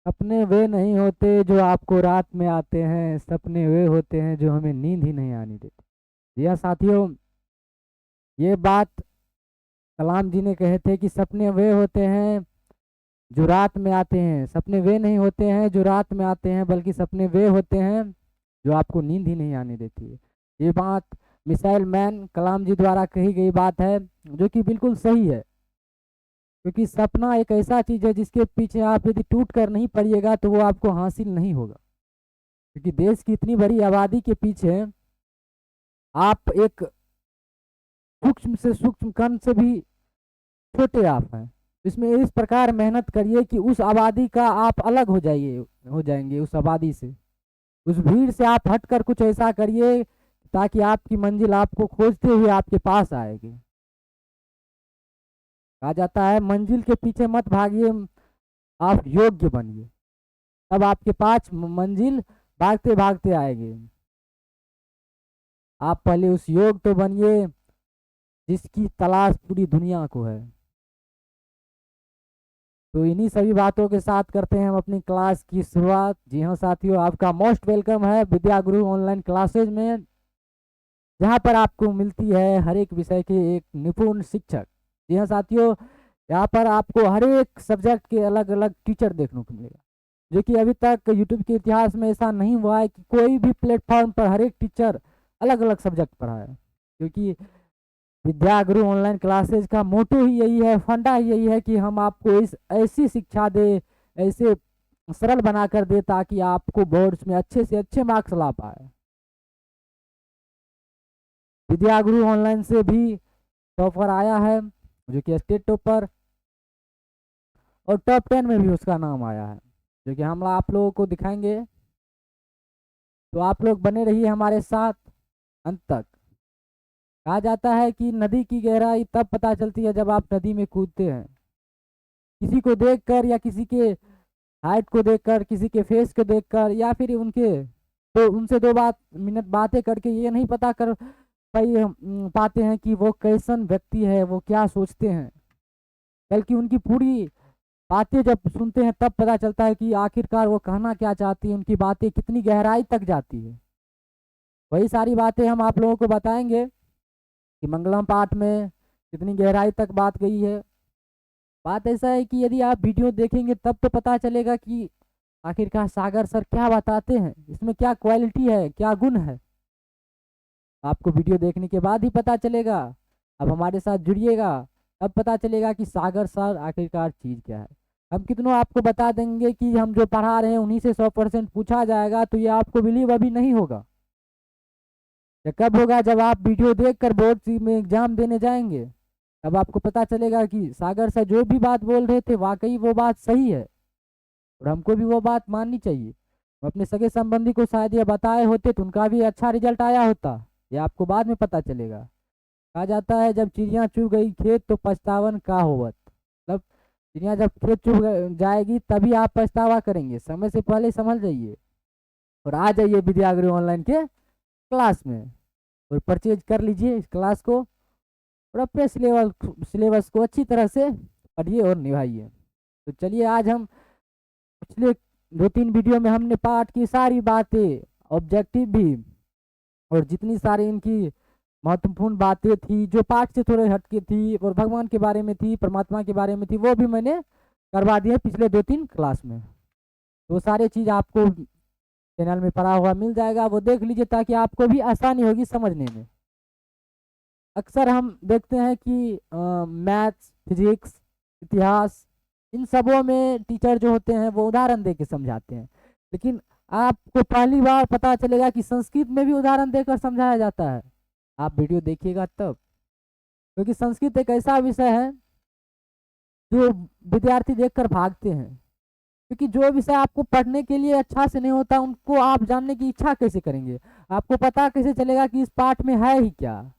सपने वे नहीं होते जो आपको रात में आते हैं, सपने वे होते हैं जो हमें नींद ही नहीं आने देते। जी हाँ साथियों, ये बात कलाम जी ने कहे थे कि सपने वे होते हैं जो रात में आते हैं, सपने वे नहीं होते हैं जो रात में आते हैं, बल्कि सपने वे होते हैं जो आपको नींद ही नहीं आने देती है। ये बात मिसाइल मैन कलाम जी द्वारा कही गई बात है, जो कि बिल्कुल सही है। क्योंकि सपना एक ऐसा चीज है जिसके पीछे आप यदि टूट कर नहीं पड़िएगा तो वो आपको हासिल नहीं होगा। क्योंकि देश की इतनी बड़ी आबादी के पीछे आप एक सूक्ष्म से सूक्ष्म कण से भी छोटे आप हैं। इसमें इस प्रकार मेहनत करिए कि उस आबादी का आप अलग हो जाएंगे उस आबादी से। उस भीड़ से आप हटकर कुछ ऐसा करिए ताकि आपकी मंजिल आपको खोजते हुए आपके पास आएगी। कहा जाता है मंजिल के पीछे मत भागिए, आप योग्य बनिए, तब आपके पास मंजिल भागते भागते आएगी। आप पहले उस योग तो बनिए जिसकी तलाश पूरी दुनिया को है। तो इन्हीं सभी बातों के साथ करते हैं हम अपनी क्लास की शुरुआत। जी हाँ साथियों, आपका मोस्ट वेलकम है विद्या गुरु ऑनलाइन क्लासेज में, जहाँ पर आपको मिलती है हर एक विषय के एक निपुण शिक्षक। जी हाँ साथियों, यहाँ पर आपको हर एक सब्जेक्ट के अलग अलग टीचर देखने को मिलेगा, जो कि अभी तक यूट्यूब के इतिहास में ऐसा नहीं हुआ है कि कोई भी प्लेटफॉर्म पर हर एक टीचर अलग अलग सब्जेक्ट पढ़ाए। क्योंकि विद्या गुरु ऑनलाइन क्लासेज का मोटो ही यही है, फंडा ही यही है कि हम आपको इस ऐसी शिक्षा दे, ऐसे सरल बनाकर दे ताकि आपको बोर्ड्स में अच्छे से अच्छे मार्क्स ला पाए। विद्या गुरु ऑनलाइन से भी टॉपर आया है, जो कि स्टेट टॉपर, और टॉप 10 में भी उसका नाम आया है, जो कि हम आप लोगों को दिखाएंगे। तो आप लोग बने रहिए हमारे साथ अंत तक। कहा जाता है कि नदी की गहराई तब पता चलती है जब आप नदी में कूदते हैं। किसी को देखकर या किसी के हाइट को देखकर, किसी के फेस को देखकर, या फिर उनसे दो बात मिनट बातें करके ये नहीं पता कर पाते हैं कि वो कैसन व्यक्ति है, वो क्या सोचते हैं। बल्कि उनकी पूरी बातें जब सुनते हैं तब पता चलता है कि आखिरकार वो कहना क्या चाहती है, उनकी बातें कितनी गहराई तक जाती है। वही सारी बातें हम आप लोगों को बताएंगे कि मंगलम पाठ में कितनी गहराई तक बात गई है। बात ऐसा है कि यदि आप वीडियो देखेंगे तब तो पता चलेगा कि आखिरकार सागर सर क्या बताते हैं, इसमें क्या क्वालिटी है, क्या गुण है। आपको वीडियो देखने के बाद ही पता चलेगा। अब हमारे साथ जुड़िएगा, तब पता चलेगा कि सागर सर आखिरकार चीज़ क्या है। हम कितनों आपको बता देंगे कि हम जो पढ़ा रहे हैं उन्हीं से 100% पूछा जाएगा, तो ये आपको बिलीव अभी नहीं होगा। ये कब होगा? जब आप वीडियो देखकर बोर्ड में एग्जाम देने जाएंगे, तब आपको पता चलेगा कि सागर सर जो भी बात बोल रहे थे वाकई वो बात सही है, और हमको भी वो बात माननी चाहिए। हम अपने सगे संबंधी को शायद ये बताए होते तो उनका भी अच्छा रिजल्ट आया होता, ये आपको बाद में पता चलेगा। कहा जाता है जब चिड़िया चुग गई खेत तो पछतावन का होवत। मतलब चिड़िया जब खेत चुग जाएगी तभी आप पछतावा करेंगे, समय से पहले समझ जाइए। और आ जाइए विद्यागुरु ऑनलाइन के क्लास में और परचेज कर लीजिए इस क्लास को, और अपने सिलेबस को अच्छी तरह से पढ़िए और निभाइए। तो चलिए, आज हम पिछले 2-3 वीडियो में हमने पाठ की सारी बातें, ऑब्जेक्टिव भी, और जितनी सारी इनकी महत्वपूर्ण बातें थी जो पाठ से थोड़े हटके थी और भगवान के बारे में थी, परमात्मा के बारे में थी, वो भी मैंने करवा दिए पिछले 2-3 क्लास में। तो सारी चीज़ आपको चैनल में पढ़ा हुआ मिल जाएगा, वो देख लीजिए ताकि आपको भी आसानी होगी समझने में। अक्सर हम देखते हैं कि मैथ्स, फिजिक्स, इतिहास, इन सबों में टीचर जो होते हैं वो उदाहरण दे के समझाते हैं, लेकिन आपको पहली बार पता चलेगा कि संस्कृत में भी उदाहरण देकर समझाया जाता है। आप वीडियो देखिएगा तब। क्योंकि संस्कृत एक ऐसा विषय है जो विद्यार्थी देखकर भागते हैं। क्योंकि जो विषय आपको पढ़ने के लिए अच्छा से नहीं होता उनको आप जानने की इच्छा कैसे करेंगे? आपको पता कैसे चलेगा कि इस पाठ में है ही क्या?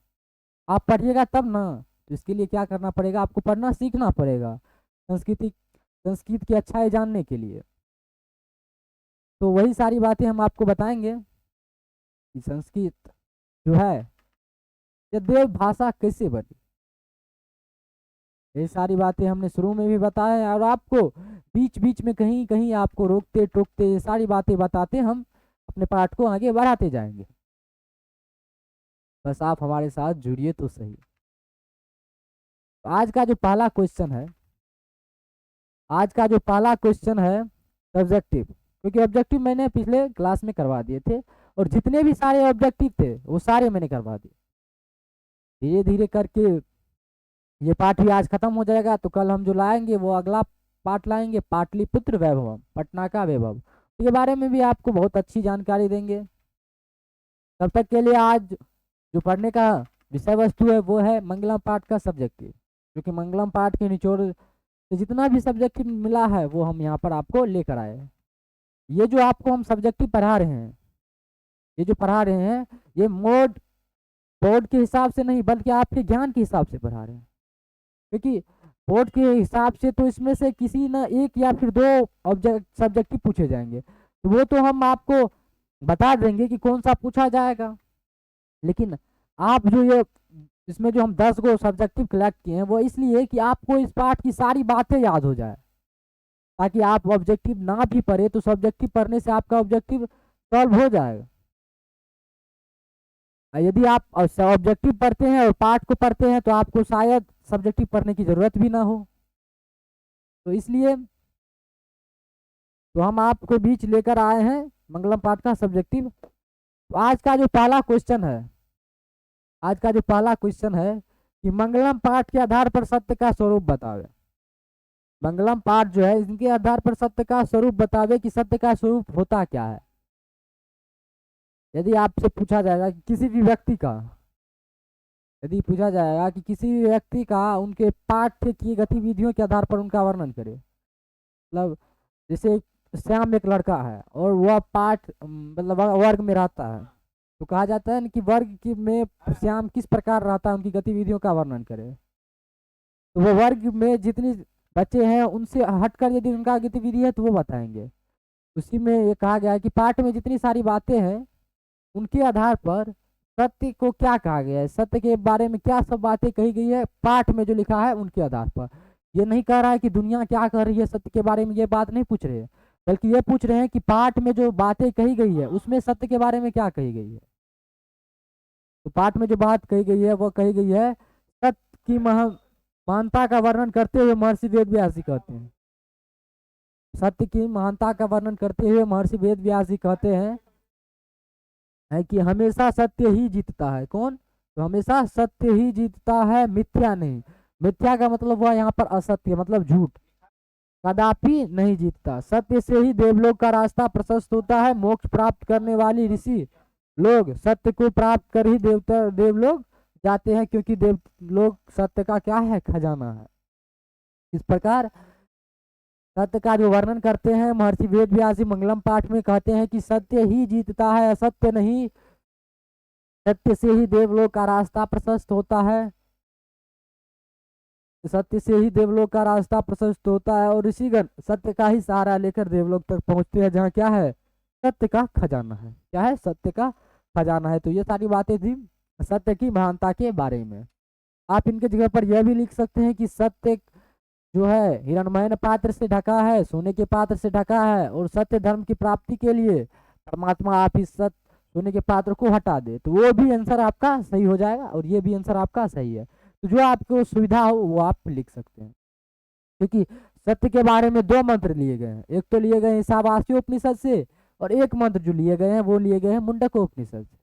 आप पढ़िएगा तब ना। तो इसके लिए क्या करना पड़ेगा? आपको पढ़ना सीखना पड़ेगा संस्कृत की अच्छाई जानने के लिए। तो वही सारी बातें हम आपको बताएंगे कि संस्कृत जो है ये देव भाषा कैसे बनी। ये सारी बातें हमने शुरू में भी बताया है, और आपको बीच बीच में कहीं कहीं आपको रोकते टोकते ये सारी बातें बताते हम अपने पाठ को आगे बढ़ाते जाएंगे। बस आप हमारे साथ जुड़िए तो सही। तो आज का जो पहला क्वेश्चन है, आज का जो पहला क्वेश्चन है सब्जेक्टिव, क्योंकि ऑब्जेक्टिव मैंने पिछले क्लास में करवा दिए थे और जितने भी सारे ऑब्जेक्टिव थे वो सारे मैंने करवा दिए। धीरे धीरे करके ये पाठ भी आज खत्म हो जाएगा, तो कल हम जो लाएंगे वो अगला पाठ लाएंगे, पाटलिपुत्र वैभव, पटना का वैभव, के बारे में भी आपको बहुत अच्छी जानकारी देंगे। तब तक के लिए आज जो पढ़ने का विषय वस्तु है वो है मंगलम पाठ का सब्जेक्टिव, क्योंकि मंगलम पाठ के निचोड़ से जितना भी सब्जेक्टिव मिला है वो हम यहाँ पर आपको लेकर आए हैं। ये जो आपको हम सब्जेक्टिव पढ़ा रहे हैं, ये जो पढ़ा रहे हैं ये बोर्ड के हिसाब से नहीं बल्कि आपके ज्ञान के हिसाब से पढ़ा रहे हैं, क्योंकि बोर्ड के हिसाब से तो इसमें से किसी न एक या फिर दो सब्जेक्टिव पूछे जाएंगे, तो वो तो हम आपको बता देंगे कि कौन सा पूछा जाएगा। लेकिन आप जो ये इसमें जो हम 10 गो सब्जेक्टिव कलेक्ट किए हैं वो इसलिए कि आपको इस पाठ की सारी बातें याद हो जाए, ताकि आप ऑब्जेक्टिव ना भी पढ़े तो सब्जेक्टिव पढ़ने से आपका ऑब्जेक्टिव सॉल्व हो जाएगा। यदि आप ऑब्जेक्टिव पढ़ते हैं और पाठ को पढ़ते हैं तो आपको शायद सब्जेक्टिव पढ़ने की जरूरत भी ना हो। तो इसलिए तो हम आपको बीच लेकर आए हैं मंगलम पाठ का सब्जेक्टिव। तो आज का जो पहला क्वेश्चन है, आज का जो पहला क्वेश्चन है कि मंगलम पाठ के आधार पर सत्य का स्वरूप बतावे। मंगलम पाठ जो है इनके आधार पर सत्य का स्वरूप बतावे कि सत्य का स्वरूप होता क्या है। यदि आपसे पूछा जाएगा कि किसी भी व्यक्ति का, यदि पूछा जाएगा कि किसी भी व्यक्ति का उनके पाठ की गतिविधियों के आधार पर उनका वर्णन करे, मतलब जैसे श्याम एक लड़का है और वह पाठ मतलब वर्ग में रहता है, तो कहा जाता है कि वर्ग में श्याम किस प्रकार रहता है उनकी गतिविधियों का वर्णन करे। तो वो वर्ग में जितनी बच्चे हैं उनसे हटकर यदि उनका गतिविधि है तो वो बताएंगे। उसी में ये कहा गया है कि पाठ में जितनी सारी बातें हैं उनके आधार पर सत्य को क्या कहा गया है, सत्य के बारे में क्या सब बातें कही गई है पाठ में जो लिखा है उनके आधार पर। ये नहीं कह रहा है कि दुनिया क्या कर रही है सत्य के बारे में, ये बात नहीं पूछ रहे हैं, बल्कि ये पूछ रहे हैं कि पाठ में जो बातें कही गई है उसमें सत्य के बारे में क्या कही गई है। तो पाठ में जो बात कही गई है वो कही गई है सत्य की महानता का वर्णन करते हुए महर्षि वेद व्यास जी कहते हैं, सत्य की महानता का वर्णन करते हुए महर्षि वेद व्यास जी कहते हैं है कि हमेशा सत्य ही जीतता है। कौन? तो हमेशा सत्य ही जीतता है, मिथ्या नहीं। मिथ्या का मतलब हुआ यहाँ पर असत्य, मतलब झूठ कदापि नहीं जीतता। सत्य से ही देवलोक का रास्ता प्रशस्त होता है। मोक्ष प्राप्त करने वाली ऋषि लोग सत्य को प्राप्त कर ही देवलोक जाते हैं, क्योंकि देवलोक सत्य का क्या है? खजाना है। इस प्रकार सत्य का जो वर्णन करते हैं महर्षि वेद व्यास जी मंगलम पाठ में कहते हैं कि सत्य ही जीतता है, असत्य नहीं। सत्य से ही देवलोक का रास्ता प्रशस्त होता है, सत्य से ही देवलोक का रास्ता प्रशस्त होता है और ऋषिगण सत्य का ही सहारा लेकर देवलोक तक पहुंचते हैं, जहाँ क्या है? सत्य का खजाना है। क्या है? सत्य का खजाना है। तो ये सारी बातें थी सत्य की महानता के बारे में। आप इनके जगह पर यह भी लिख सकते हैं कि सत्य जो है हिरण्मय पात्र से ढका है, सोने के पात्र से ढका है, और सत्य धर्म की प्राप्ति के लिए परमात्मा आप इस सत्य सोने के पात्र को हटा दे, तो वो भी आंसर आपका सही हो जाएगा और ये भी आंसर आपका सही है। तो जो आपको सुविधा हो वो आप लिख सकते हैं, क्योंकि सत्य के बारे में 2 मंत्र लिए गए हैं। एक तो लिए गए ईशावास्य उपनिषद से और एक मंत्र जो लिए गए हैं वो लिए गए हैं मुंडक उपनिषद से,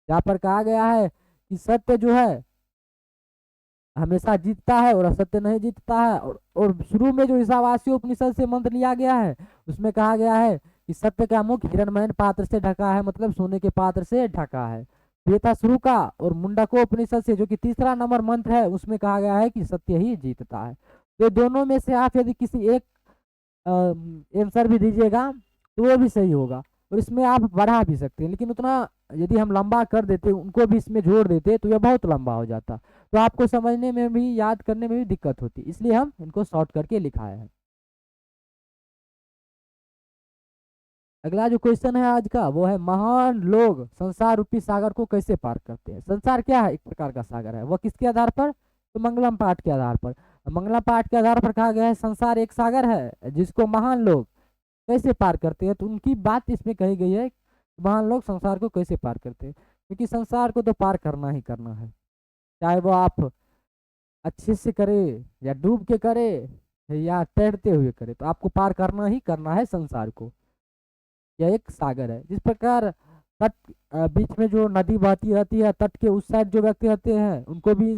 जहाँ पर कहा गया है कि सत्य जो है हमेशा जीतता है और असत्य नहीं जीतता है। और शुरू में जो ईशावास्य उपनिषद से मंत्र लिया गया है उसमें कहा गया है कि सत्य का मुख हिरण्मय पात्र से ढका है, मतलब सोने के पात्र से ढका है। ये था शुरू का। और मुंडकोपनिषद से जो कि तीसरा नंबर मंत्र है उसमें कहा गया है कि सत्य ही जीतता है। तो दोनों में से आप यदि किसी एक आंसर भी दीजिएगा तो वो भी सही होगा, और इसमें आप बढ़ा भी सकते हैं, लेकिन उतना यदि हम लंबा कर देते उनको भी इसमें जोड़ देते तो यह बहुत लंबा हो जाता, तो आपको समझने में भी याद करने में भी दिक्कत होती, इसलिए हम इनको शॉर्ट करके लिखाए हैं। अगला जो क्वेश्चन है आज का वो है महान लोग संसार रूपी सागर को कैसे पार करते हैं। संसार क्या है? एक प्रकार का सागर है। वह किसके आधार पर? तो मंगलम पाठ के आधार पर। मंगला पाठ के आधार पर कहा गया है संसार एक सागर है जिसको महान लोग कैसे पार करते हैं। तो उनकी बात इसमें कही गई है, महान लोग संसार को कैसे पार करते हैं, क्योंकि संसार को तो पार करना ही करना है, चाहे वो आप अच्छे से करे या डूब के करे या तैरते हुए करे, तो आपको पार करना ही करना है संसार को। यह एक सागर है। जिस प्रकार तट बीच में जो नदी बहती रहती है, तट के उस साइड जो व्यक्ति रहते हैं उनको भी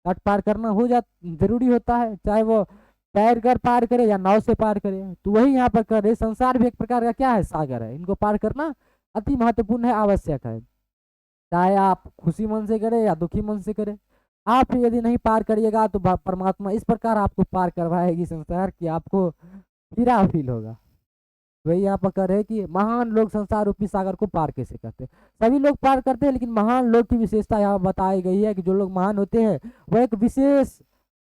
तट पार करना हो जा जरूरी होता है, चाहे वो तैर कर पार करे या नाव से पार करे। तो वही यहाँ पर कर रहे, संसार भी एक प्रकार का क्या है, सागर है। इनको पार करना अति महत्वपूर्ण है, आवश्यक है, चाहे आप खुशी मन से करें या दुखी मन से करें। आप यदि नहीं पार करिएगा तो परमात्मा इस प्रकार आपको पार करवाएगी संसार कि आपको पीड़ा फील होगा। वही यहाँ पर कर है कि महान लोग संसार रूपी सागर को पार कैसे करते हैं। सभी लोग पार करते हैं, लेकिन महान लोग की विशेषता यहाँ बताई गई है कि जो लोग महान होते हैं वह एक विशेष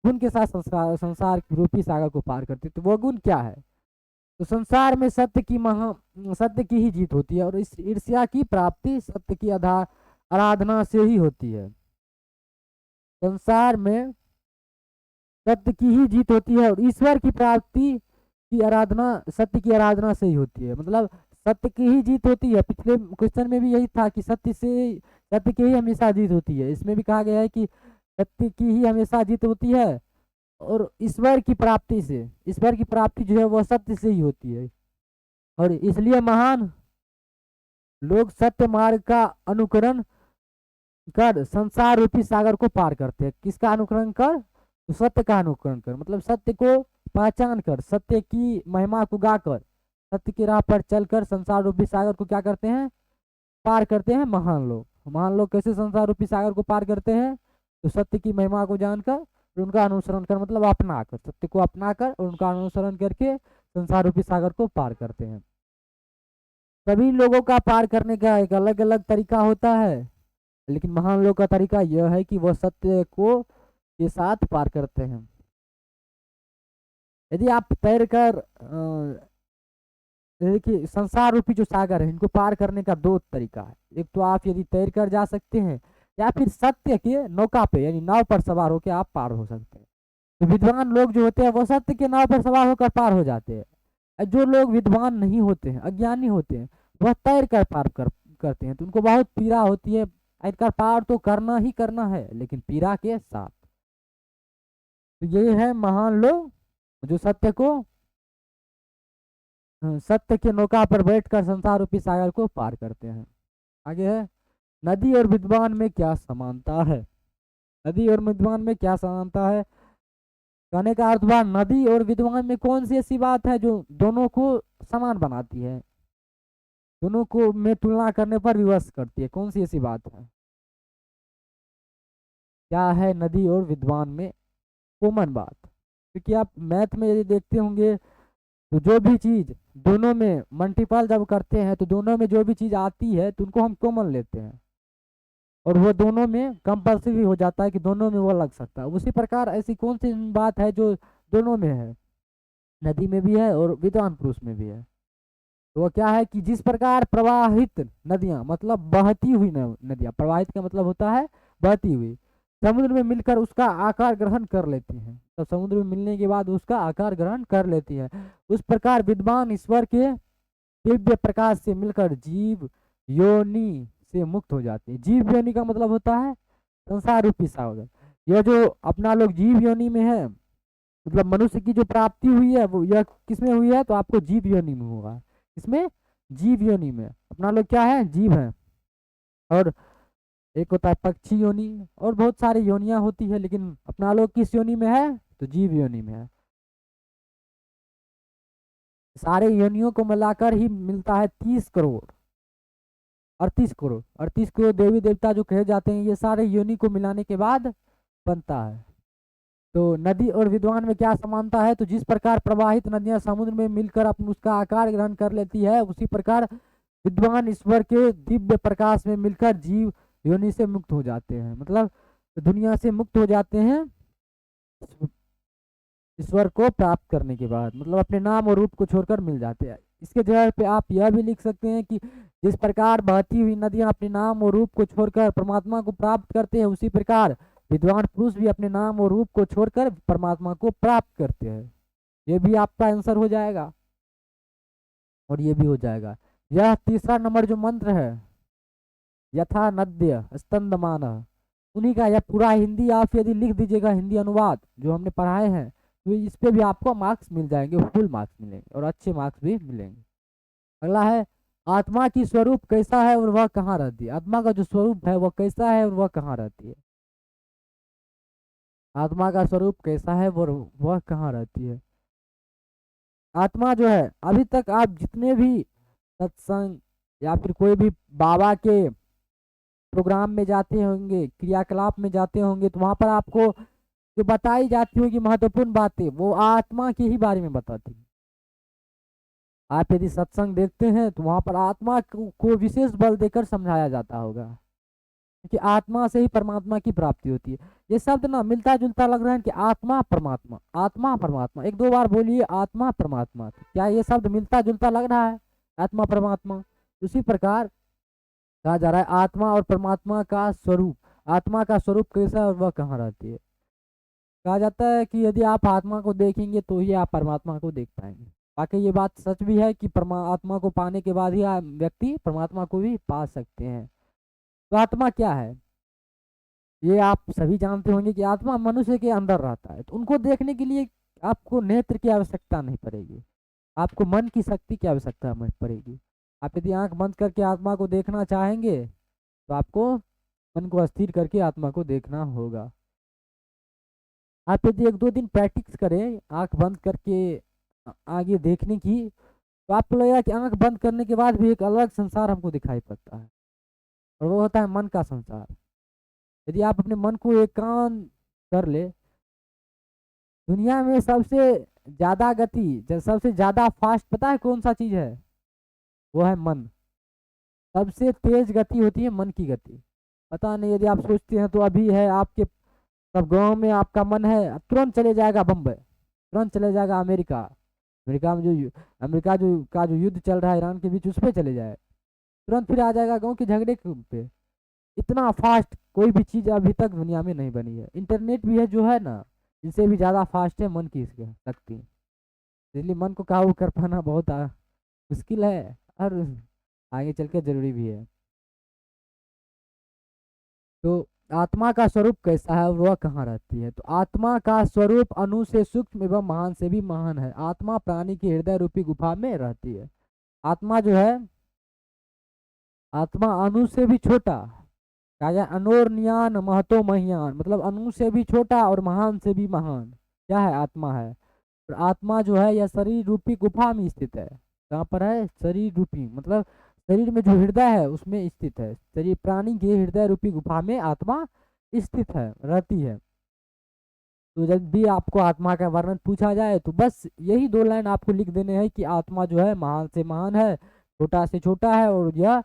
गुण के साथ संसार रूपी सागर को पार करते हैं। तो वो गुण क्या है? तो संसार में सत्य की ही जीत होती है, और इस ईर्ष्या की प्राप्ति सत्य की आराधना से ही होती है। संसार में सत्य की ही जीत होती है और ईश्वर की प्राप्ति की आराधना सत्य की आराधना से ही होती है। मतलब सत्य की ही जीत होती है। पिछले क्वेश्चन में भी यही था कि सत्य की ही हमेशा जीत होती है। इसमें भी कहा गया है कि सत्य की ही हमेशा जीत होती है और ईश्वर की प्राप्ति जो है वह सत्य से ही होती है। और इसलिए महान लोग सत्य मार्ग का अनुकरण कर संसार रूपी सागर को पार करते हैं। किसका अनुकरण कर? तो सत्य का अनुकरण कर, मतलब सत्य को पहचान कर, सत्य की महिमा को गाकर, सत्य की राह पर चलकर संसार रूपी सागर को क्या करते हैं? पार करते हैं महान लोग कैसे संसार रूपी सागर को पार करते हैं? तो सत्य की महिमा को जानकर और उनका अनुसरण कर, मतलब अपना कर, सत्य को अपना कर और उनका अनुसरण करके संसार रूपी सागर को पार करते हैं। सभी लोगों का पार करने का एक अलग अलग तरीका होता है, लेकिन महान लोग का तरीका यह है कि वह सत्य को के साथ पार करते हैं। यदि आप तैर कर देखिए, संसार रूपी जो सागर है इनको पार करने का दो तरीका है। एक तो आप यदि तैर कर जा सकते हैं, या फिर सत्य के नौका पे यानी नाव पर सवार होकर आप पार हो सकते हैं। तो विद्वान लोग जो होते हैं वो सत्य के नाव पर सवार होकर पार हो जाते हैं। जो लोग विद्वान नहीं होते हैं, अज्ञानी होते हैं, वह तैर कर पार करते हैं, तो उनको बहुत पीड़ा होती है। इनका पार तो करना ही करना है, लेकिन पीड़ा के साथ। तो ये है महान लोग जो सत्य के नौका पर बैठकर संसार रूपी सागर को पार करते हैं। आगे है, नदी और विद्वान में क्या समानता है? नदी और विद्वान में क्या समानता है? कहने का अर्थ हुआ, नदी और विद्वान में कौन सी ऐसी बात है जो दोनों को समान बनाती है, दोनों को में तुलना करने पर विवश करती है? कौन सी ऐसी बात है? क्या है नदी और विद्वान में कॉमन बात? क्योंकि आप मैथ में यदि देखते होंगे तो जो भी चीज दोनों में मल्टीपल जब करते हैं तो दोनों में जो भी चीज आती है तो उनको हम कॉमन लेते हैं, और वो दोनों में कंपल्सरी हो जाता है कि दोनों में वो लग सकता है। उसी प्रकार ऐसी कौन सी बात है जो दोनों में है? नदी में भी है और विद्वान पुरुष में भी है। तो वो क्या है कि जिस प्रकार प्रवाहित नदियां, मतलब बहती हुई नदियां, प्रवाहित का मतलब होता है बहती हुई, समुद्र में मिलकर उसका आकार ग्रहण कर लेती हैं, तो समुद्र में मिलने के बाद उसका आकार ग्रहण कर लेती है, उस प्रकार विद्वान ईश्वर के दिव्य प्रकाश से मिलकर जीव योनि से मुक्त हो जाते हैं। जीव योनि का मतलब होता है संसार रूपी सागर। यह जो अपना लोग जीव योनि में है, मतलब मनुष्य की जो प्राप्ति हुई है वो यह किसमें हुई है? तो आपको जीव योनि में होगा। इसमें जीव योनि में अपना लोग क्या है? जीव है। और एक होता है पक्षी योनि, और बहुत सारी योनियां होती है, लेकिन अपना लोग किस योनि में है? तो जीव योनि में है। सारे योनियों को मिलाकर ही मिलता है 30 करोड़ 38 करोड़ देवी देवता जो कहे जाते हैं, ये सारे योनि को मिलाने के बाद बनता है। तो नदी और विद्वान में क्या समानता है? तो जिस प्रकार प्रवाहित नदियां समुद्र में मिलकर अपने उसका आकार ग्रहण कर लेती है, उसी प्रकार विद्वान ईश्वर के दिव्य प्रकाश में मिलकर जीव योनि से मुक्त हो जाते हैं, मतलब दुनिया से मुक्त हो जाते हैं ईश्वर को प्राप्त करने के बाद, मतलब अपने नाम और रूप को छोड़कर मिल जाते हैं। इसके जगह पे आप यह भी लिख सकते हैं कि जिस प्रकार बहती हुई नदियां अपने नाम और रूप को छोड़कर परमात्मा को प्राप्त करते हैं, उसी प्रकार विद्वान पुरुष भी अपने नाम और रूप को छोड़कर परमात्मा को प्राप्त करते हैं। ये भी आपका आंसर हो जाएगा और ये भी हो जाएगा। यह तीसरा नंबर जो मंत्र है, यथा नद्य स्कंदमान, उन्हीं का यह पूरा हिंदी आप यदि लिख दीजिएगा, हिंदी अनुवाद जो हमने पढ़ाए हैं, तो इस पे भी आपको मार्क्स मिल जाएंगे, फुल मार्क्स मिलेंगे और अच्छे मार्क्स भी मिलेंगे। अगला है, आत्मा की स्वरूप कैसा है और वह कहाँ रहती है। आत्मा का जो स्वरूप है वह कैसा है और वह कहाँ रहती है। आत्मा का स्वरूप कैसा है वह कहाँ रहती है। आत्मा जो है, अभी तक आप जितने भी सत्संग या फिर कोई भी बाबा के प्रोग्राम में जाते होंगे, क्रियाकलाप में जाते होंगे, तो वहां पर आपको जो बताई जाती होगी महत्वपूर्ण बातें, वो आत्मा के ही बारे में बताती है। आप यदि सत्संग देखते हैं तो वहां पर आत्मा को विशेष बल देकर समझाया जाता होगा, क्योंकि आत्मा से ही परमात्मा की प्राप्ति होती है। ये शब्द ना मिलता जुलता लग रहा है कि आत्मा परमात्मा, आत्मा परमात्मा, एक दो बार बोलिए आत्मा परमात्मा, तो क्या ये शब्द मिलता जुलता लग रहा है, आत्मा परमात्मा। उसी प्रकार कहा जा रहा है आत्मा और परमात्मा का स्वरूप, आत्मा का स्वरूप कैसा है और वह कहाँ रहती है। कहा जाता है कि यदि आप आत्मा को देखेंगे तो ही आप परमात्मा को देख पाएंगे। बाकी ये बात सच भी है कि परमात्मा को पाने के बाद ही व्यक्ति परमात्मा को भी पा सकते हैं। तो आत्मा क्या है, ये आप सभी जानते होंगे कि आत्मा मनुष्य के अंदर रहता है। तो उनको देखने के लिए आपको नेत्र की आवश्यकता नहीं पड़ेगी, आपको मन की शक्ति की आवश्यकता पड़ेगी। आप यदि आंख बंद करके आत्मा को देखना चाहेंगे तो आपको मन को अस्थिर करके आत्मा को देखना होगा। आप यदि एक दो दिन प्रैक्टिस करें आंख बंद करके आगे देखने की, तो आपको लगेगा कि आंख बंद करने के बाद भी एक अलग संसार हमको दिखाई पड़ता है, और वो होता है मन का संसार। यदि आप अपने मन को एकांत कर ले, दुनिया में सबसे ज्यादा गति, सबसे ज्यादा फास्ट पता है कौन सा चीज है, वो है मन। सबसे तेज गति होती है मन की गति। पता नहीं, यदि आप सोचते हैं तो अभी है आपके सब गांव में आपका मन है तुरंत चले जाएगा बम्बई, तुरंत चले जाएगा अमेरिका, अमेरिका में जो अमेरिका जो का जो युद्ध चल रहा है ईरान के बीच, उस पर चले जाए, तुरंत फिर आ जाएगा गांव के झगड़े पे। इतना फास्ट कोई भी चीज़ अभी तक दुनिया में नहीं बनी है। इंटरनेट भी है जो है ना, इससे भी ज़्यादा फास्ट है मन की शक्ति। इसलिए मन को काबू कर पाना बहुत मुश्किल है और आगे चल के जरूरी भी है। तो आत्मा का स्वरूप कैसा है, वह कहाँ रहती है। तो आत्मा का स्वरूप अणु से सूक्ष्म एवं महान से भी महान है। आत्मा प्राणी की हृदय रूपी गुफा में रहती है। आत्मा जो है, आत्मा अणु से भी छोटा, क्या अनोरन्यान महतो महियान, मतलब अणु से भी छोटा और महान से भी महान क्या है, आत्मा है। और आत्मा जो है यह शरीर रूपी गुफा में स्थित है। कहाँ पर है, शरीर रूपी, मतलब शरीर में जो हृदय है उसमें स्थित है। शरीर प्राणी के हृदय रूपी गुफा में आत्मा स्थित है, रहती है। तो जब भी आपको आत्मा का वर्णन पूछा जाए तो बस यही दो लाइन आपको लिख देने हैं कि आत्मा जो है महान से महान है, छोटा से छोटा है, और यह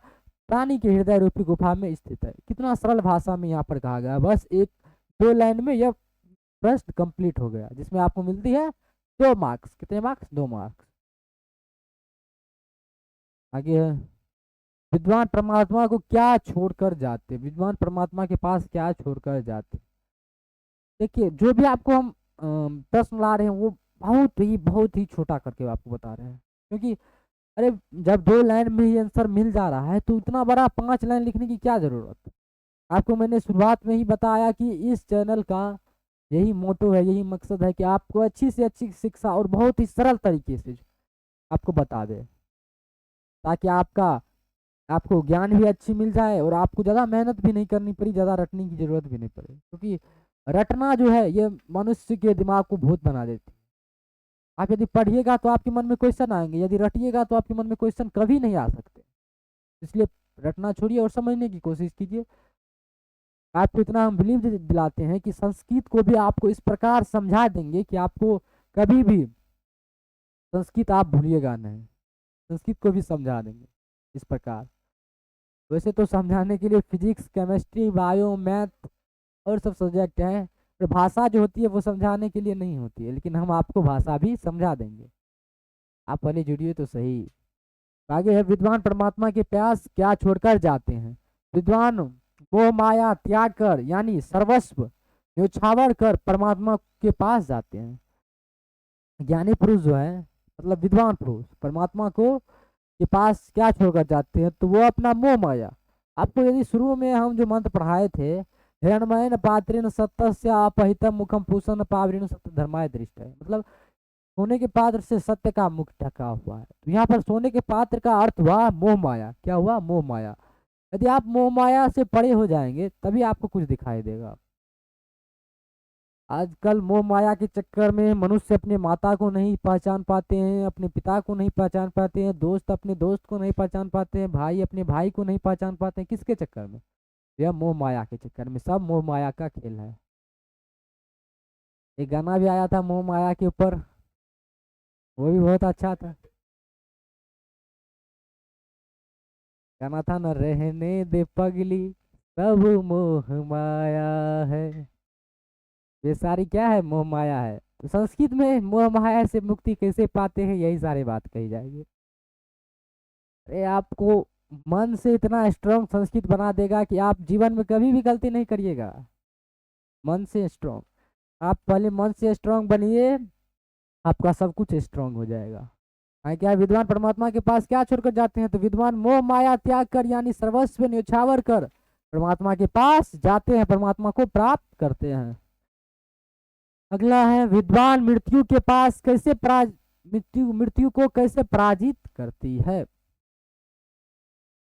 प्राणी के हृदय रूपी गुफा में स्थित है। कितना सरल भाषा में यहाँ पर कहा गया, बस एक दो लाइन में यह प्रश्न कंप्लीट हो गया, जिसमें आपको मिलती है 2 मार्क्स। कितने मार्क्स, 2 मार्क्स। आगे है, विद्वान परमात्मा को क्या छोड़कर जाते, विद्वान परमात्मा के पास क्या छोड़कर जाते। देखिए, जो भी आपको हम प्रश्न ला रहे हैं वो बहुत ही छोटा करके आपको बता रहे हैं, क्योंकि अरे जब 2 लाइन में ही आंसर मिल जा रहा है तो इतना बड़ा 5 लाइन लिखने की क्या जरूरत। आपको मैंने शुरुआत में ही बताया कि इस चैनल का यही मोटो है, यही मकसद है कि आपको अच्छी से अच्छी शिक्षा और बहुत ही सरल तरीके से आपको बता दे, ताकि आपको ज्ञान भी अच्छी मिल जाए और आपको ज़्यादा मेहनत भी नहीं करनी पड़ी, ज़्यादा रटने की ज़रूरत भी नहीं पड़े। क्योंकि रटना जो है ये मनुष्य के दिमाग को भूत बना देती है। आप यदि पढ़िएगा तो आपके मन में क्वेश्चन आएंगे, यदि रटिएगा तो आपके मन में क्वेश्चन कभी नहीं आ सकते। इसलिए रटना छोड़िए और समझने की कोशिश कीजिए। आपको इतना हम बिलीव दिलाते हैं कि संस्कृत को भी आपको इस प्रकार समझा देंगे कि आपको कभी भी संस्कृत आप भूलिएगा नहीं, संस्कृत को भी समझा देंगे इस प्रकार। वैसे तो समझाने के लिए फिजिक्स, केमिस्ट्री, बायो, मैथ और सब सब्जेक्ट हैं, पर भाषा जो होती है वो समझाने के लिए नहीं होती है, लेकिन हम आपको भाषा भी समझा देंगे। आप पहले जुड़िए तो सही। आगे है, विद्वान परमात्मा के प्यास क्या छोड़कर जाते हैं। विद्वान मोह माया त्याग कर, यानी सर्वस्व न्योछावर कर परमात्मा के पास जाते हैं। ज्ञानी पुरुष जो है मतलब विद्वान पुरुष परमात्मा को के पास क्या छोड़कर जाते हैं, तो वो अपना मोह माया। आपको यदि शुरू में हम जो मंत्र पढ़ाए थे, हिरण्मयन पात्रेण सत्यस्य अपहितम मुखम पूषण पावरेण सत्य धर्माय दृष्ट है, मतलब सोने के पात्र से सत्य का मुख ढका हुआ है। तो यहाँ पर सोने के पात्र का अर्थ हुआ मोह माया। क्या हुआ? मोह माया। यदि आप मोह माया से परे हो जाएंगे तभी आपको कुछ दिखाई देगा। आजकल मोह माया के चक्कर में मनुष्य अपने माता को नहीं पहचान पाते हैं, अपने पिता को नहीं पहचान पाते हैं, दोस्त अपने दोस्त को नहीं पहचान पाते हैं, भाई अपने भाई को नहीं पहचान पाते हैं। किसके चक्कर में? यह मोह माया के चक्कर में। सब मोह माया का खेल है। एक गाना भी आया था मोह माया के ऊपर, वो भी बहुत अच्छा था। गाना था न, रहने दे पगली सब मोह माया है। ये सारी क्या है? मोह माया है। तो संस्कृत में मोह माया से मुक्ति कैसे पाते हैं, यही सारी बात कही जाएगी। अरे आपको मन से इतना स्ट्रांग संस्कृत बना देगा कि आप जीवन में कभी भी गलती नहीं करिएगा। मन से स्ट्रांग। आप पहले मन से स्ट्रांग बनिए, आपका सब कुछ स्ट्रांग हो जाएगा। क्या विद्वान परमात्मा के पास क्या छोड़कर जाते हैं, तो विद्वान मोह माया त्याग कर यानी सर्वस्व न्योछावर कर परमात्मा के पास जाते हैं, परमात्मा को प्राप्त करते हैं। अगला है विद्वान मृत्यु के पास कैसे मृत्यु को कैसे पराजित करती है।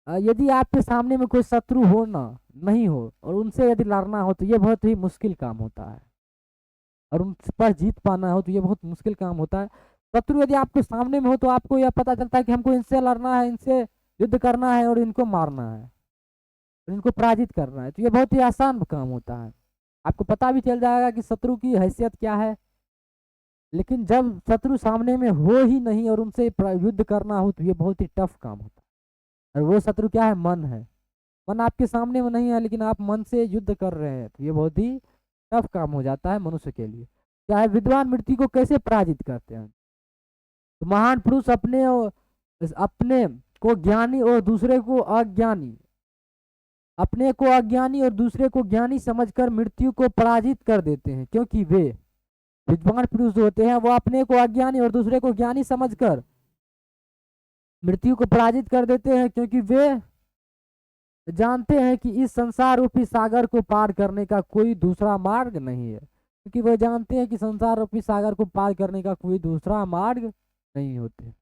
यदि आपके सामने में कोई शत्रु हो ना नहीं हो और उनसे यदि लड़ना हो तो ये बहुत ही मुश्किल काम होता है, और उन पर जीत पाना हो तो ये बहुत मुश्किल काम होता है। शत्रु यदि आपके सामने में हो तो आपको यह पता चलता है कि हमको इनसे लड़ना है, इनसे युद्ध करना है और इनको मारना है, इनको पराजित करना है, तो ये बहुत ही आसान काम होता है। आपको पता भी चल जाएगा कि शत्रु की हैसियत क्या है। लेकिन जब शत्रु सामने में हो ही नहीं और उनसे युद्ध करना हो तो ये बहुत ही टफ काम होता है। और वो शत्रु क्या है? मन है। मन आपके सामने में नहीं है लेकिन आप मन से युद्ध कर रहे हैं, तो ये बहुत ही टफ काम हो जाता है मनुष्य के लिए। क्या है विद्वान मृत्यु को कैसे पराजित करते हैं, तो महान पुरुष अपने को ज्ञानी और दूसरे को अज्ञानी, अपने को अज्ञानी और दूसरे को ज्ञानी समझकर मृत्यु को पराजित कर देते हैं। क्योंकि वे विद्वान पुरुष जो होते हैं वो अपने को अज्ञानी और दूसरे को ज्ञानी समझकर मृत्यु को पराजित कर देते हैं, क्योंकि वे जानते हैं कि इस संसार रूपी सागर को पार करने का कोई दूसरा मार्ग नहीं है। क्योंकि वे जानते हैं कि संसार रूपी सागर को पार करने का कोई दूसरा मार्ग नहीं होते।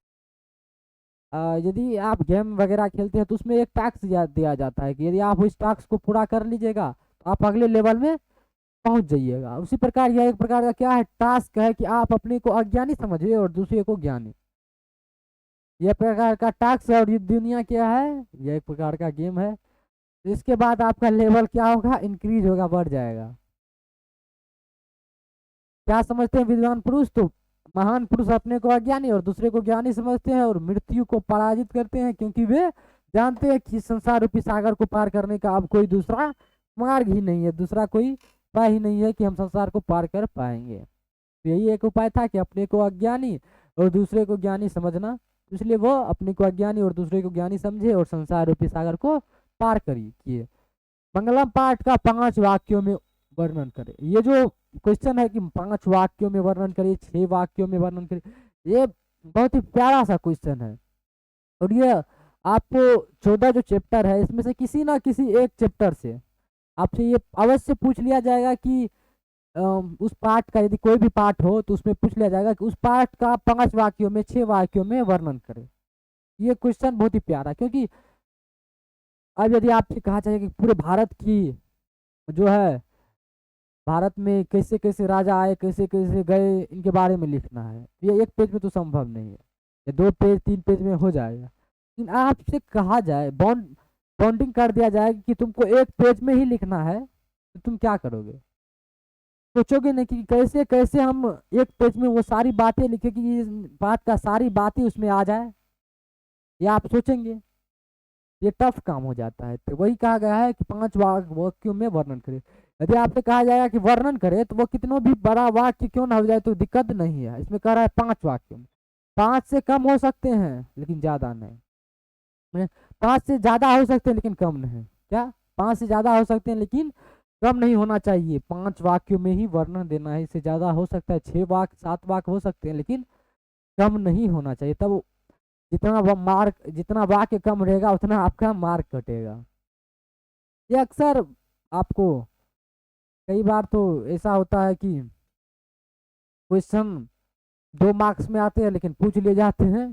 यदि आप गेम वगैरह खेलते हैं तो उसमें एक टास्क दिया जाता है कि यदि आप उस टास्क को पूरा कर लीजिएगा तो आप अगले लेवल में पहुंच जाइएगा। उसी प्रकार यह एक प्रकार का क्या है? टास्क है कि आप अपने को अज्ञानी समझिए और दूसरे को ज्ञानी। यह प्रकार का टास्क है और ये दुनिया क्या है? यह एक प्रकार का गेम है। इसके बाद आपका लेवल क्या होगा? इंक्रीज होगा, बढ़ जाएगा। क्या समझते हैं विद्वान पुरुष? तो महान पुरुष अपने को अज्ञानी और दूसरे को ज्ञानी समझते हैं और मृत्यु को पराजित करते हैं, क्योंकि वे जानते हैं कि संसार रूपी सागर को पार करने का अब कोई दूसरा मार्ग ही नहीं है, दूसरा कोई उपाय ही नहीं है कि हम संसार को पार कर पाएंगे। तो यही एक उपाय था कि अपने को अज्ञानी और दूसरे को ज्ञानी समझना। इसलिए वो अपने को अज्ञानी और दूसरे को ज्ञानी समझे और संसार रूपी सागर को पार किए। मंगलम पाठ का 5 वाक्यों में वर्णन करे। ये जो क्वेश्चन है कि 5 वाक्यों में वर्णन करिए, 6 वाक्यों में वर्णन करिए, ये बहुत ही प्यारा सा क्वेश्चन है। और ये आपको 14 जो चैप्टर है इसमें से किसी ना किसी एक चैप्टर से आपसे ये अवश्य पूछ लिया जाएगा कि उस पाठ का यदि कोई भी पाठ हो तो उसमें पूछ लिया जाएगा कि उस पाठ का 5 वाक्यों में 6 वाक्यों में वर्णन करे। ये क्वेश्चन बहुत ही प्यारा, क्योंकि अब यदि आपसे कहा जाए कि पूरे भारत की जो है, भारत में कैसे कैसे राजा आए, कैसे कैसे गए, इनके बारे में लिखना है, ये एक पेज में तो संभव नहीं है। ये 2 पेज 3 पेज में हो जाएगा। लेकिन आपसे कहा जाए, बॉन्डिंग कर दिया जाए कि तुमको 1 पेज में ही लिखना है, तो तुम क्या करोगे? सोचोगे नहीं कि कैसे कैसे हम 1 पेज में वो सारी बातें लिखे कि इस बात का सारी बातें उसमें आ जाए, या आप सोचेंगे? ये टफ काम हो जाता है। तो वही कहा गया है कि 5 वाक्यों में वर्णन करे। यदि आपसे कहा जाएगा कि वर्णन करे तो वो कितनों भी बड़ा वाक्य क्यों ना हो जाए तो दिक्कत नहीं है। इसमें कह रहा है 5 वाक्यों में, 5 से कम हो सकते हैं लेकिन ज्यादा नहीं, 5 से ज्यादा हो सकते हैं लेकिन कम नहीं। क्या? 5 से ज्यादा हो सकते हैं लेकिन कम नहीं होना चाहिए, 5 वाक्यों में ही वर्णन देना है। इससे ज्यादा हो सकता है 6 वाक्य 7 वाक्य हो सकते हैं, लेकिन कम नहीं होना चाहिए। तब जितना वाक्य कम रहेगा उतना आपका मार्क कटेगा। ये अक्सर आपको कई बार तो ऐसा होता है कि क्वेश्चन 2 मार्क्स में आते हैं लेकिन पूछ लिए जाते हैं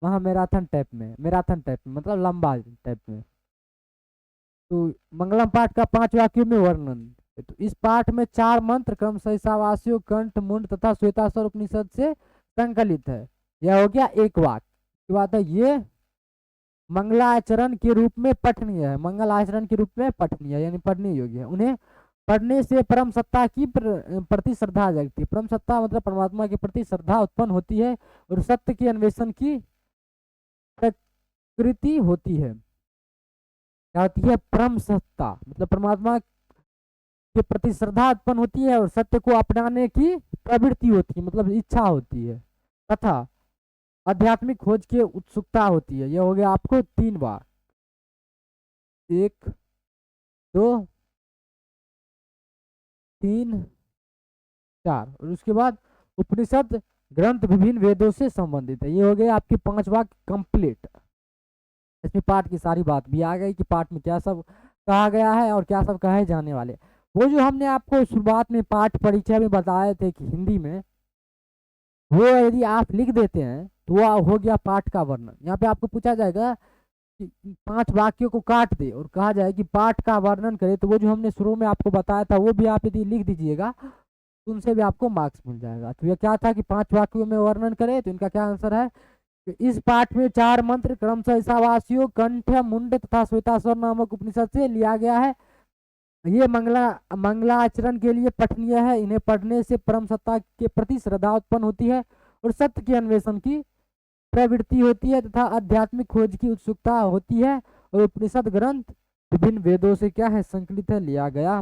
वहाँ मैराथन टाइप में मतलब लंबा टाइप में। तो मंगलम पाठ का 5 वाक्यों में वर्णन। तो इस पाठ में 4 मंत्र क्रमशः ईशावास्यों, कंठ, मुंड तथा श्वेताश्वर उपनिषद से संकलित है। यह हो गया एक वाक्य की बात है। ये मंगलाचरण के रूप में पठनीय है, मंगल आचरण के रूप में पठनीय है, यानी पढ़ने योग्य है। उन्हें पढ़ने से परम सत्ता की प्रति श्रद्धा जगती है। परम सत्ता मतलब परमात्मा के प्रति श्रद्धा उत्पन्न होती है और सत्य के अन्वेषण की प्रकृति होती है। क्या होती है? परम सत्ता मतलब परमात्मा के प्रति श्रद्धा उत्पन्न होती है और सत्य को अपनाने की प्रवृत्ति होती है मतलब इच्छा होती है, तथा आध्यात्मिक खोज की उत्सुकता होती है। यह हो गया आपको 3 बार, 1 2 3 4। और उसके बाद उपनिषद ग्रंथ विभिन्न वेदों से संबंधित है। ये हो गए आपके 5 वाक्य कंप्लीट। इसमें पाठ की सारी बात भी आ गई कि पाठ में क्या सब कहा गया है और क्या सब कहे जाने वाले। वो जो हमने आपको शुरुआत में पाठ परीक्षा में बताए थे कि हिंदी में, वो यदि आप लिख देते हैं तो वो हो गया पाठ का वर्णन। यहाँ पे आपको पूछा जाएगा कि 5 वाक्यों को काट दे और कहा जाए कि पाठ का वर्णन करे, तो वो जो हमने शुरू में आपको बताया था वो भी आप यदि लिख दीजिएगा तो उनसे भी आपको मार्क्स मिल जाएगा। तो ये क्या था कि 5 वाक्यों में वर्णन करे, तो इनका क्या आंसर है कि इस पाठ में 4 मंत्र क्रमशः ईशावास्यों, कंठ, मुंड तथा श्वेताश्वर नामक उपनिषद से लिया गया है। ये मंगलाचरण के लिए पठनीय है। इन्हें पढ़ने से परम सत्ता के प्रति श्रद्धा उत्पन्न होती है और सत्य के अन्वेषण की प्रवृत्ति होती है तथा आध्यात्मिक खोज की उत्सुकता होती है। और उपनिषद ग्रंथ विभिन्न वेदों से क्या है? संकलित है, लिया गया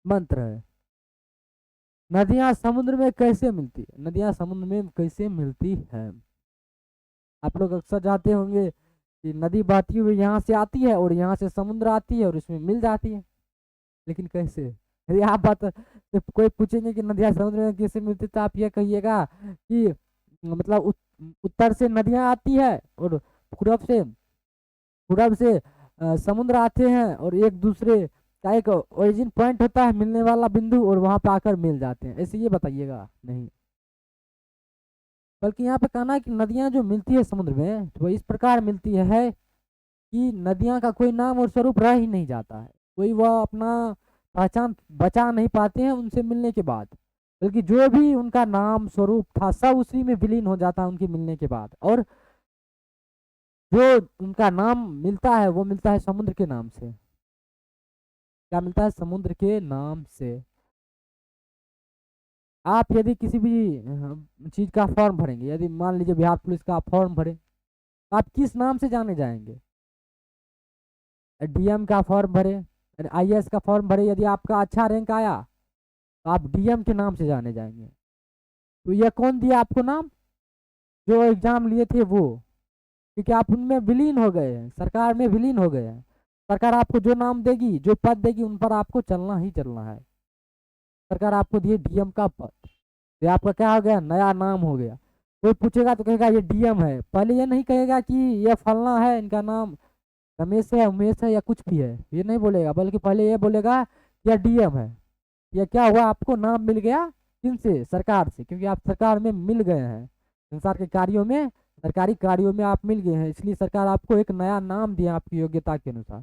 मंत्र है। नदियां समुद्र में कैसे मिलती है? नदियां समुद्र में कैसे मिलती है? आप लोग अक्सर जाते होंगे कि नदी बहती हुई यहाँ से आती है और यहाँ से समुद्र आती है और उसमें मिल जाती है, लेकिन कैसे? यदि आप बात तो कोई पूछेंगे कि नदियां समुद्र में कैसे मिलती, तो आप ये कहिएगा कि मतलब उत्तर से नदियां आती है और पूरब से समुद्र आते हैं और एक दूसरे का एक ओरिजिन पॉइंट होता है, मिलने वाला बिंदु, और वहां पे आकर मिल जाते हैं। ऐसे ये बताइएगा नहीं, बल्कि यहाँ पे कहना है कि नदियां जो मिलती है समुद्र में तो वो इस प्रकार मिलती है कि नदियां का कोई नाम और स्वरूप रह ही नहीं जाता है, कोई वह अपना पहचान बचा नहीं पाते हैं उनसे मिलने के बाद, बल्कि जो भी उनका नाम स्वरूप था सब उसी में विलीन हो जाता है उनके मिलने के बाद। और जो उनका नाम मिलता है वो मिलता है समुद्र के नाम से। क्या मिलता है? समुद्र के नाम से। आप यदि किसी भी चीज का फॉर्म भरेंगे, यदि मान लीजिए बिहार पुलिस का आप फॉर्म भरे, तो आप किस नाम से जाने जाएंगे? डीएम का फॉर्म भरे, आईएएस का फॉर्म भरे, यदि आपका अच्छा रैंक आया तो आप डीएम के नाम से जाने जाएंगे। तो यह कौन दिया आपको नाम? जो एग्जाम लिए थे वो, क्योंकि आप उनमें विलीन हो गए हैं, सरकार में विलीन हो गए हैं। सरकार आपको जो नाम देगी, जो पद देगी, उन पर आपको चलना ही चलना है। सरकार आपको दिए डीएम का पद, ये आपका क्या हो गया? नया नाम हो गया। कोई पूछेगा तो कहेगा ये डीएम है, पहले ये नहीं कहेगा कि ये फलना है, इनका नाम रमेश है, उमेश है या कुछ भी है, ये नहीं बोलेगा, बल्कि पहले ये बोलेगा यह डीएम है। यह क्या हुआ? आपको नाम मिल गया, किनसे? सरकार से, क्योंकि आप सरकार में मिल गए हैं, संसार के कार्यों में, सरकारी कार्यों में आप मिल गए हैं, इसलिए सरकार आपको एक नया नाम दिया आपकी योग्यता के अनुसार।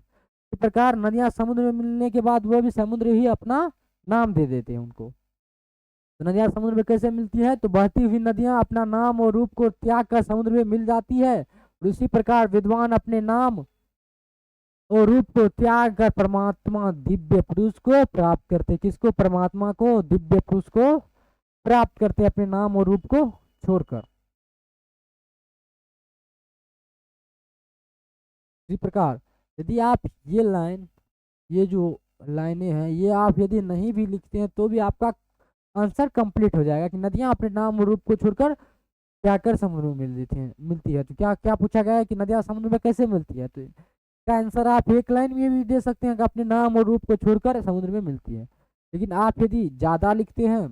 इस प्रकार नदियां समुद्र में मिलने के बाद वो भी समुद्र ही अपना नाम दे देते हैं उनको। तो नदियां समुद्र में कैसे मिलती है? तो बहती हुई नदियां अपना नाम और रूप को त्याग कर समुद्र में मिल जाती है, और इसी प्रकार विद्वान अपने नाम और रूप को त्याग कर परमात्मा दिव्य पुरुष को प्राप्त करते। किसको? परमात्मा को, दिव्य पुरुष को प्राप्त करते अपने नाम और रूप को छोड़कर। इसी प्रकार यदि आप ये जो लाइनें हैं, ये आप यदि नहीं भी लिखते हैं तो भी आपका आंसर कंप्लीट हो जाएगा कि नदियां अपने नाम और रूप को छोड़कर क्या कर समुद्र में मिलती है। तो क्या क्या पूछा गया है कि नदियां समुद्र में कैसे मिलती है? तो का आंसर आप एक लाइन में भी दे सकते हैं कि अपने नाम और रूप को छोड़कर समुद्र में मिलती है। लेकिन आप यदि ज़्यादा लिखते हैं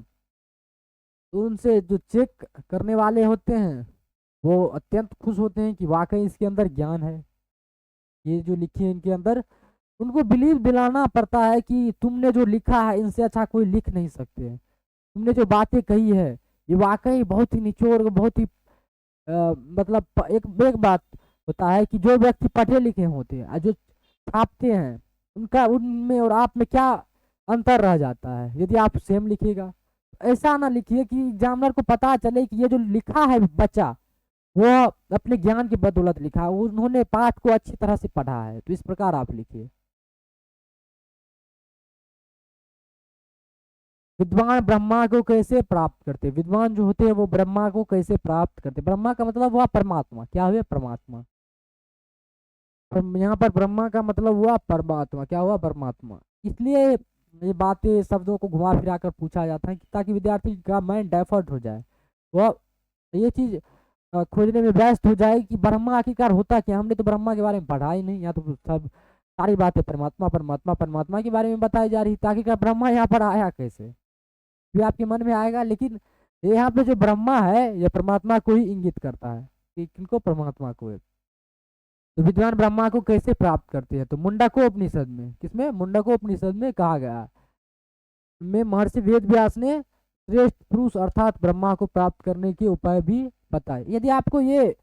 तो उनसे जो चेक करने वाले होते हैं वो अत्यंत खुश होते हैं कि वाकई इसके अंदर ज्ञान है, ये जो लिखी है इनके अंदर। उनको बिलीव दिलाना पड़ता है कि तुमने जो लिखा है इनसे अच्छा कोई लिख नहीं सकते हैं, तुमने जो बातें कही है ये वाकई बहुत ही निचोड़, बहुत ही मतलब एक बात होता है कि जो व्यक्ति पढ़े लिखे होते हैं और जो छापते हैं उनका उनमें और आप में क्या अंतर रह जाता है यदि आप सेम लिखिएगा। ऐसा ना लिखिए कि एग्जामिनर को पता चले कि ये जो लिखा है बच्चा वो अपने ज्ञान की बदौलत लिखा है, उन्होंने पाठ को अच्छी तरह से पढ़ा है, तो इस प्रकार आप लिखिए। विद्वान ब्रह्मा को कैसे प्राप्त करते, विद्वान जो होते हैं वो ब्रह्मा को कैसे प्राप्त करते। ब्रह्मा का मतलब हुआ परमात्मा, क्या हुआ परमात्मा। यहाँ पर ब्रह्मा का मतलब हुआ परमात्मा, क्या हुआ परमात्मा। इसलिए ये बातें शब्दों को घुमा फिरा कर पूछा जाता है ताकि विद्यार्थी का माइंड डाइवर्ट हो जाए, वह ये चीज खोजने में व्यस्त हो जाए कि ब्रह्मा आखिरकार होता क्या। हमने तो ब्रह्मा के बारे में पढ़ा ही नहीं, यहाँ तो सब सारी बातें परमात्मा परमात्मा परमात्मा के बारे में बताई जा रही थी, ताकि क्या ब्रह्मा यहाँ पर आया कैसे, भी आपके मन में आएगा। लेकिन यहाँ पे जो ब्रह्मा है ये परमात्मा को ही इंगित करता है कि किनको, परमात्मा को है। तो विद्वान ब्रह्मा को कैसे प्राप्त करते हैं, तो मुंडको उपनिषद में, किसमें, मुंडको उपनिषद में कहा गया में महर्षि वेद व्यास ने श्रेष्ठ पुरुष अर्थात ब्रह्मा को प्राप्त करने के उपाय भी बताए। यदि आपको ये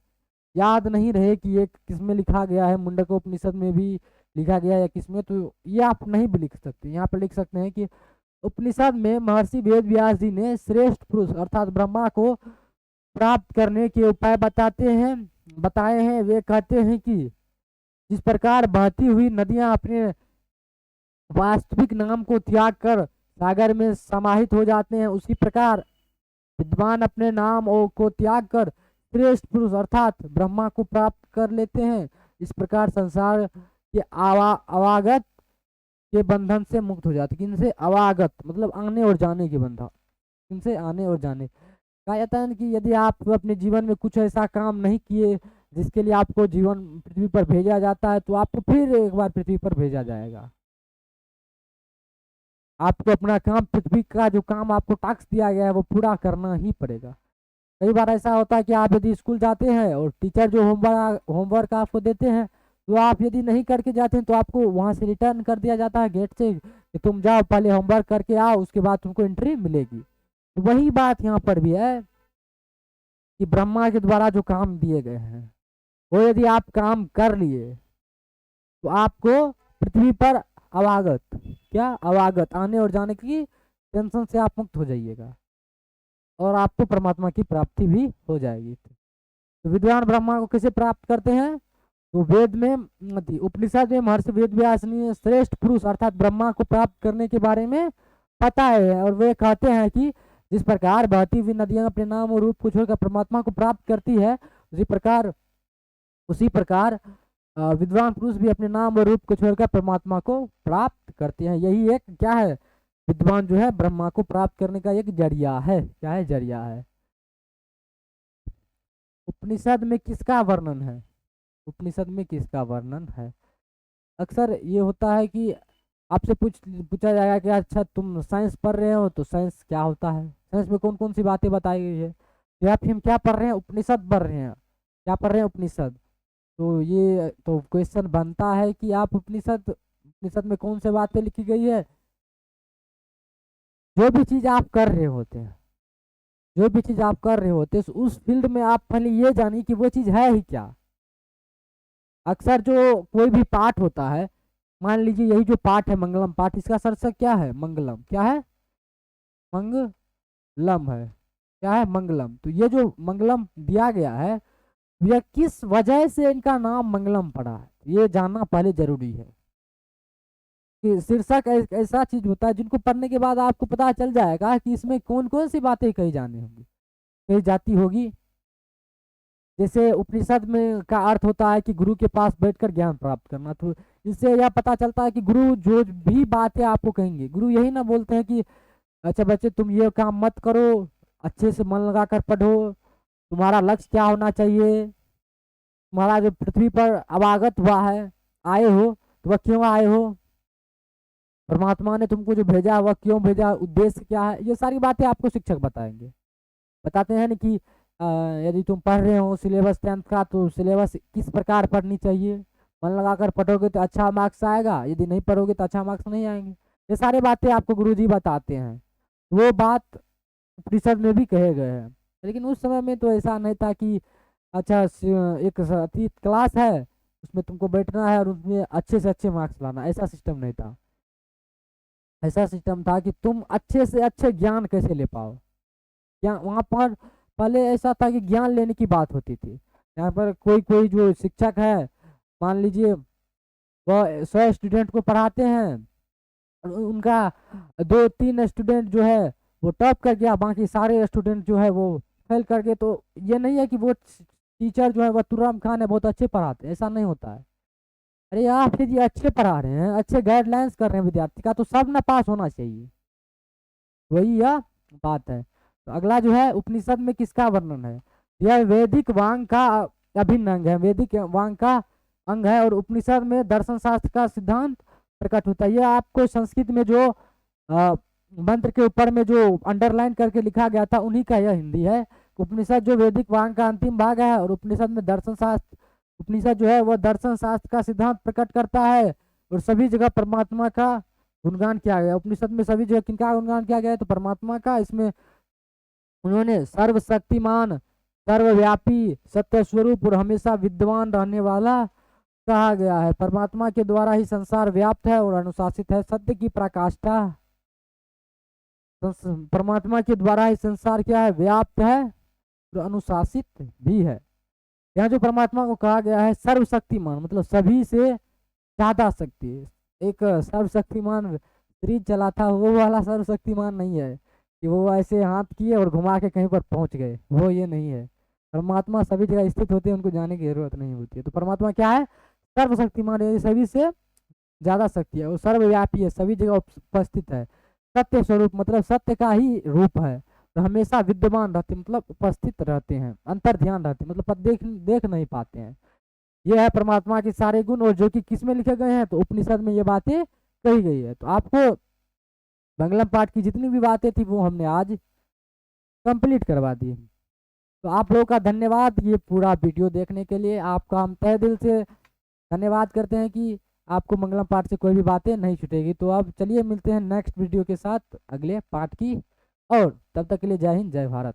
याद नहीं रहे कि ये किसमें लिखा गया है, मुंडको उपनिषद में भी लिखा गया है या किसमें, तो ये आप नहीं भी लिख सकते। यहाँ पर लिख सकते हैं कि उपनिषद में महर्षि वेद व्यास जी ने श्रेष्ठ पुरुष अर्थात ब्रह्मा को प्राप्त करने के उपाय बताए हैं। वे कहते हैं कि जिस प्रकार बहती हुई नदियां अपने वास्तविक नाम को त्याग कर सागर में समाहित हो जाते हैं, उसी प्रकार विद्वान अपने नाम को त्याग कर श्रेष्ठ पुरुष अर्थात ब्रह्मा को प्राप्त कर लेते हैं। इस प्रकार संसार के अवागत के बंधन से मुक्त हो जाते। किनसे, अवागत मतलब आने और जाने के बंधन, किनसे, आने और जाने। कहा जाता है कि यदि आप अपने जीवन में कुछ ऐसा काम नहीं किए जिसके लिए आपको जीवन पृथ्वी पर भेजा जाता है, तो आपको फिर एक बार पृथ्वी पर भेजा जाएगा। आपको अपना काम, पृथ्वी का जो काम आपको टास्क दिया गया है वो पूरा करना ही पड़ेगा। कई बार ऐसा होता है कि आप यदि स्कूल जाते हैं और टीचर जो होमवर्क आपको देते हैं तो आप यदि नहीं करके जाते हैं तो आपको वहां से रिटर्न कर दिया जाता है गेट से कि तुम जाओ पहले होमवर्क करके आओ, उसके बाद तुमको एंट्री मिलेगी। तो वही बात यहाँ पर भी है कि ब्रह्मा के द्वारा जो काम दिए गए हैं वो यदि आप काम कर लिए तो आपको पृथ्वी पर अवागत, क्या, अवागत आने और जाने की टेंशन से आप मुक्त हो जाइएगा और आपको परमात्मा की प्राप्ति भी हो जाएगी। तो विद्वान ब्रह्मा को कैसे प्राप्त करते हैं, तो वेद में उपनिषद में महर्षि वेद व्यास ने श्रेष्ठ पुरुष अर्थात ब्रह्मा को प्राप्त करने के बारे में बताया है। और वे कहते हैं कि जिस प्रकार बहती हुई नदियां अपने नाम और रूप को छोड़कर परमात्मा को प्राप्त करती है, उसी प्रकार विद्वान पुरुष भी अपने नाम और रूप को छोड़कर परमात्मा को प्राप्त करते हैं। यही एक क्या है, विद्वान जो है ब्रह्मा को प्राप्त करने का एक जरिया है। क्या है, जरिया है। उपनिषद में किसका वर्णन है, उपनिषद में किसका वर्णन है। अक्सर ये होता है कि आपसे पूछा जाएगा कि अच्छा तुम साइंस पढ़ रहे हो तो साइंस क्या होता है, साइंस में कौन कौन सी बातें बताई गई है। या फिर हम क्या पढ़ रहे हैं, उपनिषद पढ़ रहे हैं, क्या पढ़ रहे हैं, उपनिषद। तो ये तो क्वेश्चन बनता है कि आप उपनिषद में कौन सी बातें लिखी गई है। जो भी चीज आप कर रहे होते हैं, जो भी चीज आप कर रहे होते हैं उस फील्ड में आप पहले ये जानिए कि वो चीज है ही क्या। अक्सर जो कोई भी पाठ होता है, मान लीजिए यही जो पाठ है मंगलम पाठ, इसका शीर्षक क्या है, मंगलम, क्या है, मंगलम है, क्या है, मंगलम। तो ये जो मंगलम दिया गया है यह किस वजह से इनका नाम मंगलम पड़ा है, ये जानना पहले जरूरी है। कि शीर्षक ऐसा चीज होता है जिनको पढ़ने के बाद आपको पता चल जाएगा कि इसमें कौन कौन सी बातें कही जानी होंगी, कही जाती होगी। जैसे उपनिषद में का अर्थ होता है कि गुरु के पास बैठकर ज्ञान प्राप्त करना, तो इससे यह पता चलता है कि गुरु जो भी बातें आपको कहेंगे, गुरु यही ना बोलते हैं कि अच्छा बच्चे तुम ये काम मत करो, अच्छे से मन लगा कर पढ़ो, तुम्हारा लक्ष्य क्या होना चाहिए, तुम्हारा जो पृथ्वी पर अवागत हुआ है आए हो तो वह क्यों आए हो, परमात्मा ने तुमको जो भेजा वह क्यों भेजा, उद्देश्य क्या है, ये सारी बातें आपको शिक्षक बताएंगे। बताते हैं ना कि यदि तुम पढ़ रहे हो सिलेबस 10th का, तो सिलेबस किस प्रकार पढ़नी चाहिए, मन लगाकर पढ़ोगे तो अच्छा मार्क्स आएगा, यदि नहीं पढ़ोगे तो अच्छा मार्क्स नहीं आएंगे। ये सारी बातें आपको गुरुजी बताते हैं। वो बात उपनिषद में भी कहे गए हैं। लेकिन उस समय में तो ऐसा नहीं था कि अच्छा एक अतीत क्लास है उसमें तुमको बैठना है और उसमें अच्छे से अच्छे मार्क्स लाना, ऐसा सिस्टम नहीं था। ऐसा सिस्टम था कि तुम अच्छे से अच्छे ज्ञान कैसे ले पाओ। ज्ञान वहाँ पर पहले ऐसा था कि ज्ञान लेने की बात होती थी। यहाँ पर कोई कोई जो शिक्षक है, मान लीजिए वह 100 स्टूडेंट को पढ़ाते हैं और उनका 2-3 स्टूडेंट जो है वो टॉप कर गया, बाकी सारे स्टूडेंट जो है वो फेल कर गए, तो ये नहीं है कि वो टीचर जो है वह तुर्राम खान है बहुत अच्छे पढ़ाते हैं, ऐसा नहीं होता है। अरे यार फिर ये अच्छे पढ़ा रहे हैं, अच्छे गाइडलाइंस कर रहे हैं विद्यार्थी का, तो सब ना पास होना चाहिए, वही यह बात है। तो अगला जो है उपनिषद में किसका वर्णन है, यह वैदिक वांग का अभिन्न अंग है, वैदिक वांग का अंग है, और उपनिषद में दर्शन शास्त्र का सिद्धांत प्रकट होता है। यह आपको संस्कृत में जो मंत्र के ऊपर में जो अंडरलाइन करके लिखा गया था उन्हीं का यह हिंदी है। उपनिषद जो वैदिक वांग का अंतिम भाग है, और उपनिषद में दर्शन शास्त्र, उपनिषद जो है वह दर्शन शास्त्र का सिद्धांत प्रकट करता है, और सभी जगह परमात्मा का गुणगान किया गया। उपनिषद में सभी जगह किनका गुणगान किया गया है, तो परमात्मा का। इसमें उन्होंने सर्वशक्तिमान, सर्वव्यापी, सत्य स्वरूप और हमेशा विद्वान रहने वाला कहा गया है। परमात्मा के द्वारा ही संसार व्याप्त है और अनुशासित है, सत्य की पराकाष्ठा। परमात्मा के द्वारा ही संसार क्या है, व्याप्त है और अनुशासित भी है। यहाँ जो परमात्मा को कहा गया है सर्वशक्तिमान, मतलब सभी से ज्यादा शक्ति। एक सर्वशक्तिमान सीरीज चला था, वो वाला सर्वशक्तिमान नहीं है कि वो ऐसे हाथ किए और घुमा के कहीं पर पहुंच गए, वो ये नहीं है। परमात्मा सभी जगह स्थित होते हैं, उनको जाने की जरूरत नहीं होती है। तो परमात्मा क्या है, सर्वशक्तिमान है, सभी से ज्यादा शक्ति है, वो सर्वव्यापी है, सभी जगह उपस्थित है। सत्य स्वरूप मतलब सत्य का ही रूप है, तो हमेशा विद्यमान रहते मतलब उपस्थित रहते हैं, अंतर ध्यान रहते हैं, मतलब देख नहीं पाते हैं। ये है परमात्मा के सारे गुण, और जो कि किस में लिखे गए हैं, तो उपनिषद में ये बातें कही गई है। तो आपको मंगलम पाठ की जितनी भी बातें थी वो हमने आज कंप्लीट करवा दी। तो आप लोगों का धन्यवाद ये पूरा वीडियो देखने के लिए, आपका हम तहे दिल से धन्यवाद करते हैं कि आपको मंगलम पाठ से कोई भी बातें नहीं छूटेगी। तो अब चलिए मिलते हैं नेक्स्ट वीडियो के साथ अगले पाठ की, और तब तक के लिए जय हिंद जय भारत।